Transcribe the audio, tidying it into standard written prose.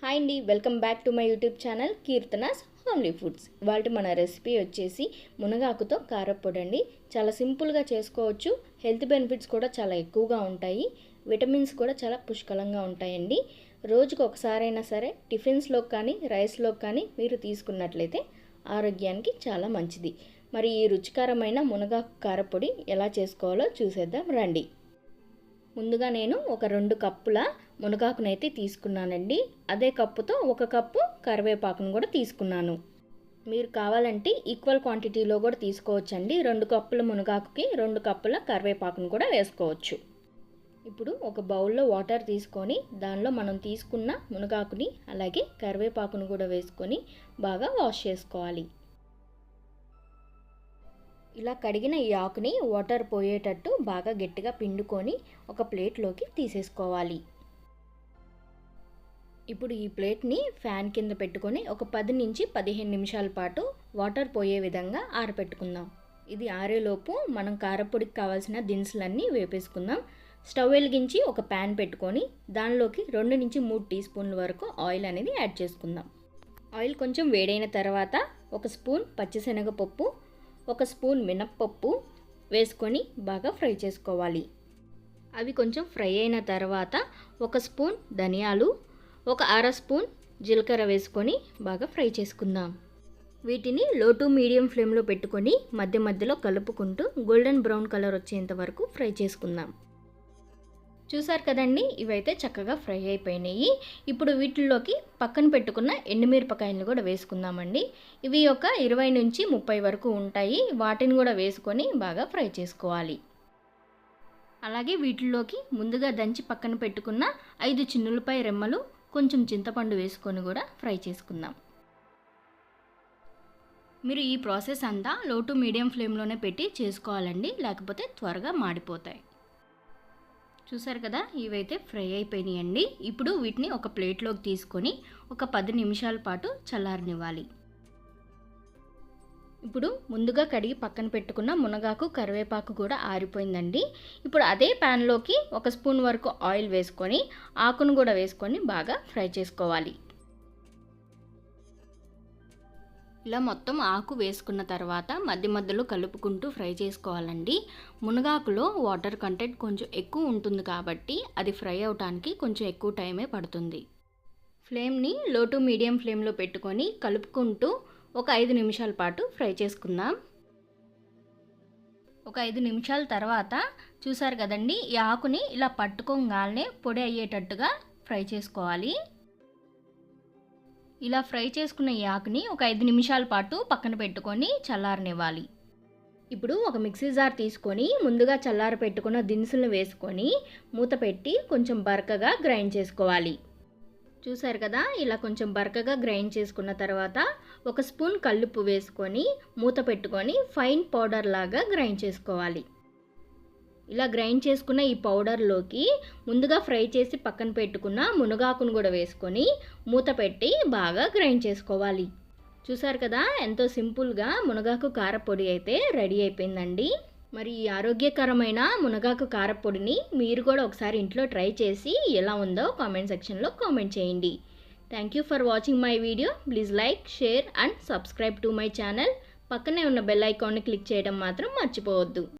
Hi అండి, welcome back to my YouTube channel Keerthana's homely foods. ఇవాళ మన రెసిపీ వచ్చేసి మునగాకుతో కారప్పొడి అండి. చాలా సింపుల్గా చేసుకోవచ్చు. హెల్త్ బెనిఫిట్స్ కూడా చాలా ఎక్కువగా ఉంటాయి. విటమిన్స్ కూడా చాలా పుష్కలంగా ఉంటాయండి. రోజుకు ఒకసారైనా సరే టిఫిన్స్లోకి కానీ రైస్లోకి కానీ మీరు తీసుకున్నట్లయితే ఆరోగ్యానికి చాలా మంచిది. మరి ఈ రుచికరమైన మునగాకు కారప్పొడి ఎలా చేసుకోవాలో చూసేద్దాం రండి. ముందుగా నేను ఒక 2 కప్పుల మునగాకునైతే తీసుకున్నానండి. అదే కప్పుతో 1 కప్పు కరివేపాకును కూడా తీసుకున్నాను. మీరు కావాలంటే ఈక్వల్ క్వాంటిటీలో కూడా తీసుకోవచ్చండి. 2 కప్పుల మునగాకుకి 2 కప్పుల కరివేపాకును కూడా వేసుకోవచ్చు. ఇప్పుడు ఒక బౌల్లో వాటర్ తీసుకొని దానిలో మనం తీసుకున్న మునగాకుని అలాగే కరివేపాకును కూడా వేసుకొని బాగా వాష్ చేసుకోవాలి. ఇలా కడిగిన ఈ ఆకుని వాటర్ పోయేటట్టు బాగా గట్టిగా పిండుకొని ఒక ప్లేట్లోకి తీసేసుకోవాలి. ఇప్పుడు ఈ ప్లేట్ని ఫ్యాన్ కింద పెట్టుకొని ఒక 10 నుంచి 15 నిమిషాల పాటు వాటర్ పోయే విధంగా ఆరబెట్టుకుందాం. ఇది ఆరేలోపు మనం కారపొడికి కావాల్సిన దినుసులన్నీ వేపేసుకుందాం. స్టవ్ వెలిగించి ఒక ప్యాన్ పెట్టుకొని దానిలోకి 2 నుంచి 3 టీ స్పూన్ల వరకు ఆయిల్ అనేది యాడ్ చేసుకుందాం. ఆయిల్ కొంచెం వేడైన తర్వాత 1 స్పూన్ పచ్చిశనగపప్పు, 1 స్పూన్ మినప్పప్పు వేసుకొని బాగా ఫ్రై చేసుకోవాలి. అవి కొంచెం ఫ్రై అయిన తర్వాత 1 స్పూన్ ధనియాలు, 1/2 స్పూన్ జీలకర్ర వేసుకొని బాగా ఫ్రై చేసుకుందాం. వీటిని లో టు మీడియం ఫ్లేమ్లో పెట్టుకొని మధ్య మధ్యలో కలుపుకుంటూ గోల్డెన్ బ్రౌన్ కలర్ వచ్చేంత వరకు ఫ్రై చేసుకుందాం. చూసారు కదండి, ఇవైతే చక్కగా ఫ్రై అయిపోయినాయి. ఇప్పుడు వీటిల్లోకి పక్కన పెట్టుకున్న ఎండుమిరపకాయలను కూడా వేసుకుందామండి. ఇవి ఒక 20 నుంచి 30 వరకు ఉంటాయి. వాటిని కూడా వేసుకొని బాగా ఫ్రై చేసుకోవాలి. అలాగే వీటిల్లోకి ముందుగా దంచి పక్కన పెట్టుకున్న 5 చిన్నులపాయ రెమ్మలు, కొంచెం చింతపండు వేసుకొని కూడా ఫ్రై చేసుకుందాం. మీరు ఈ ప్రాసెస్ అంతా లో టు మీడియం ఫ్లేమ్లోనే పెట్టి చేసుకోవాలండి, లేకపోతే త్వరగా మాడిపోతాయి. చూసారు కదా, ఇవైతే ఫ్రై అయిపోయినాయండి. ఇప్పుడు వీటిని ఒక ప్లేట్లోకి తీసుకొని ఒక 10 నిమిషాల పాటు చల్లారనివ్వాలి. ఇప్పుడు ముందుగా కడిగి పక్కన పెట్టుకున్న మునగాకు కరివేపాకు కూడా ఆరిపోయిందండి. ఇప్పుడు అదే ప్యాన్లోకి 1 స్పూన్ వరకు ఆయిల్ వేసుకొని ఆకును కూడా వేసుకొని బాగా ఫ్రై చేసుకోవాలి. ఇలా మొత్తం ఆకు వేసుకున్న తర్వాత మధ్య మధ్యలో కలుపుకుంటూ ఫ్రై చేసుకోవాలండి. మునగాకులో వాటర్ కంటెంట్ కొంచెం ఎక్కువ ఉంటుంది కాబట్టి అది ఫ్రై అవడానికి కొంచెం ఎక్కువ టైమే పడుతుంది. ఫ్లేమ్ని లో టు మీడియం ఫ్లేమ్లో పెట్టుకొని కలుపుకుంటూ ఒక 5 నిమిషాల పాటు ఫ్రై చేసుకుందాం. ఒక 5 నిమిషాల తర్వాత చూసారు కదండి, ఈ ఆకుని ఇలా పట్టుకోగానే పొడి అయ్యేటట్టుగా ఫ్రై చేసుకోవాలి. ఇలా ఫ్రై చేసుకున్న ఈ ఆకుని ఒక 5 నిమిషాల పాటు పక్కన పెట్టుకొని చల్లారనివ్వాలి. ఇప్పుడు ఒక మిక్సీ జార్ తీసుకొని ముందుగా చల్లార పెట్టుకున్న దినుసులను వేసుకొని మూత పెట్టి కొంచెం బరకగా గ్రైండ్ చేసుకోవాలి. చూసారు కదా, ఇలా కొంచెం బరకగా గ్రైండ్ చేసుకున్న తర్వాత 1 స్పూన్ కల్లుప్పు వేసుకొని మూత పెట్టుకొని ఫైన్ పౌడర్ లాగా గ్రైండ్ చేసుకోవాలి. ఇలా గ్రైండ్ చేసుకున్న ఈ పౌడర్లోకి ముందుగా ఫ్రై చేసి పక్కన పెట్టుకున్న మునగాకును కూడా వేసుకొని మూత పెట్టి బాగా గ్రైండ్ చేసుకోవాలి. చూసారు కదా, ఎంతో సింపుల్గా మునగాకు కారపొడి అయితే రెడీ అయిపోయిందండి. మరి ఈ ఆరోగ్యకరమైన మునగాకు కారపొడిని మీరు కూడా ఒకసారి ఇంట్లో ట్రై చేసి ఎలా ఉందో కామెంట్ సెక్షన్లో కామెంట్ చేయండి. Thank you for watching my video. Please like, share and subscribe to my channel. పక్కనే ఉన్న బెల్ ఐకాన్ని క్లిక్ చేయడం మాత్రం మర్చిపోవద్దు.